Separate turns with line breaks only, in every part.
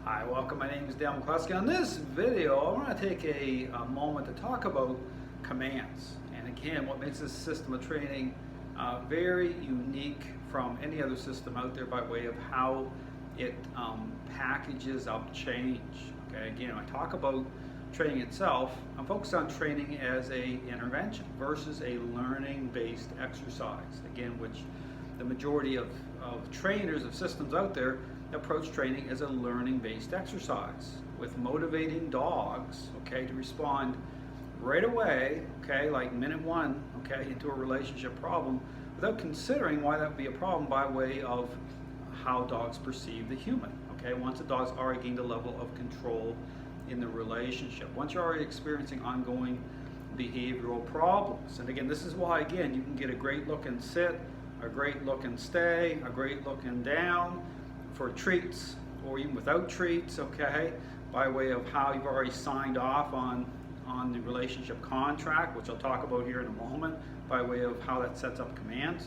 Hi, welcome. My name is Dale McCluskey. On this video, I want to take a moment to talk about commands. And again, what makes this system of training very unique from any other system out there by way of how it packages up change. Okay, again, when I talk about training itself, I'm focused on training as a intervention versus a learning-based exercise. Again, which the majority of trainers of systems out there approach training as a learning-based exercise with motivating dogs, okay, to respond right away, okay, like minute one, okay, into a relationship problem without considering why that would be a problem by way of how dogs perceive the human, okay, once the dog's already gained a level of control in the relationship, once you're already experiencing ongoing behavioral problems. And again, this is why, again, you can get a great look and sit, a great look and stay, a great look and down for treats or even without treats, okay, by way of how you've already signed off on the relationship contract, which I'll talk about here in a moment, by way of how that sets up commands.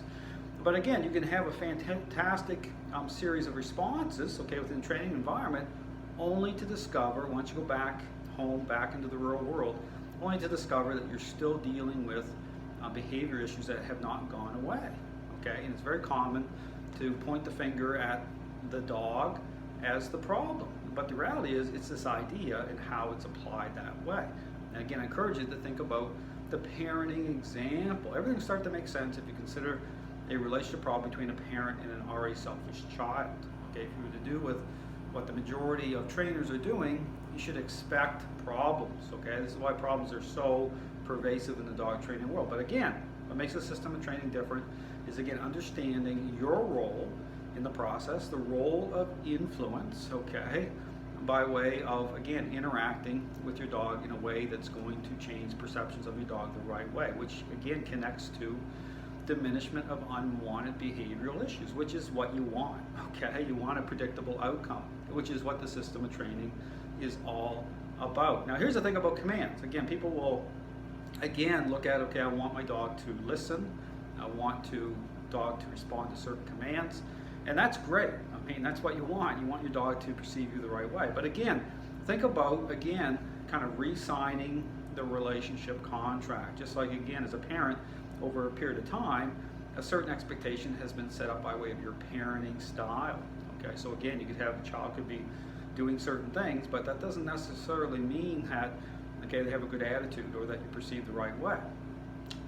But again, you can have a fantastic series of responses, okay, within the training environment, only to discover, once you go back home, back into the real world, only to discover that you're still dealing with behavior issues that have not gone away, okay? And it's very common to point the finger at the dog as the problem, but the reality is it's this idea and how it's applied that way. And again, I encourage you to think about the parenting example. Everything starts to make sense if you consider a relationship problem between a parent and an already selfish child. Okay, if you were to do with what the majority of trainers are doing, you should expect problems. Okay, this is why problems are so pervasive in the dog training world. But again, what makes the system of training different is, again, understanding your role in the process, the role of influence, okay, by way of, again, interacting with your dog in a way that's going to change perceptions of your dog the right way, which again connects to diminishment of unwanted behavioral issues, which is what you want, okay? You want a predictable outcome, which is what the system of training is all about. Now, here's the thing about commands. Again, people will, again, look at, okay, I want my dog to listen, I want dog to respond to certain commands, and that's great. I mean, that's what you want. You want your dog to perceive you the right way. But again, think about, again, kind of re-signing the relationship contract. Just like, again, as a parent, over a period of time, a certain expectation has been set up by way of your parenting style. Okay, so again, you could have a child could be doing certain things, but that doesn't necessarily mean that, okay, they have a good attitude or that you perceive the right way,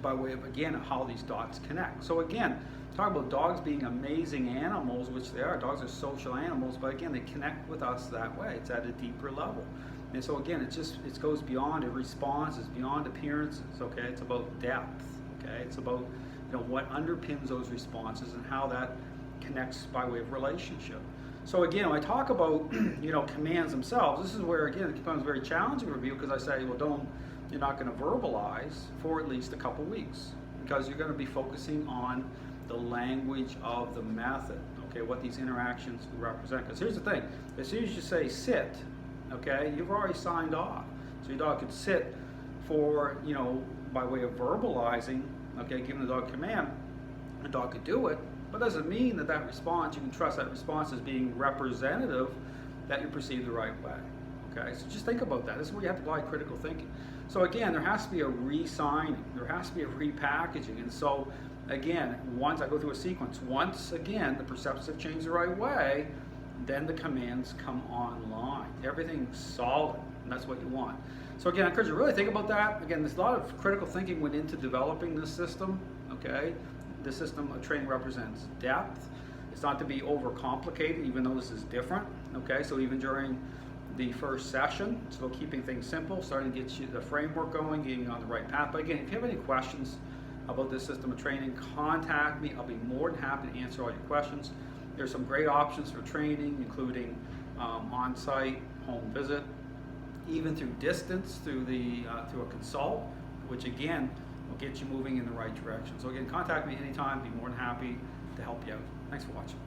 by way of, again, how these dots connect. So again, talk about dogs being amazing animals, which they are. Dogs are social animals, but again, they connect with us that way. It's at a deeper level. And so again, it goes beyond a response, it's beyond appearances, okay? It's about depth, okay? It's about, what underpins those responses and how that connects by way of relationship. So again, when I talk about, commands themselves, this is where, again, it becomes very challenging to review, because I say, well, you're not going to verbalize for at least a couple weeks, because you're going to be focusing on the language of the method, okay, what these interactions represent. Because here's the thing, as soon as you say sit, okay, you've already signed off. So your dog could sit for, by way of verbalizing, okay, giving the dog a command, the dog could do it, but doesn't mean that response, you can trust that response as being representative that you perceive the right way. Okay, so just think about that. This is where you have to apply critical thinking. So again, there has to be a re-signing, there has to be a repackaging, and so again, once I go through a sequence, once again the perceptions have changed the right way, then the commands come online. Everything's solid, and that's what you want. So again, I encourage you to really think about that. Again, there's a lot of critical thinking went into developing this system, okay? The system of training represents depth. It's not to be overcomplicated, even though this is different, okay? So even during the first session, so keeping things simple, starting to get you the framework going, getting you on the right path. But again, if you have any questions about this system of training, contact me. I'll be more than happy to answer all your questions. There's some great options for training, including on-site, home visit, even through distance, through a consult, which again will get you moving in the right direction. So again, contact me anytime. Be more than happy to help you out. Thanks for watching.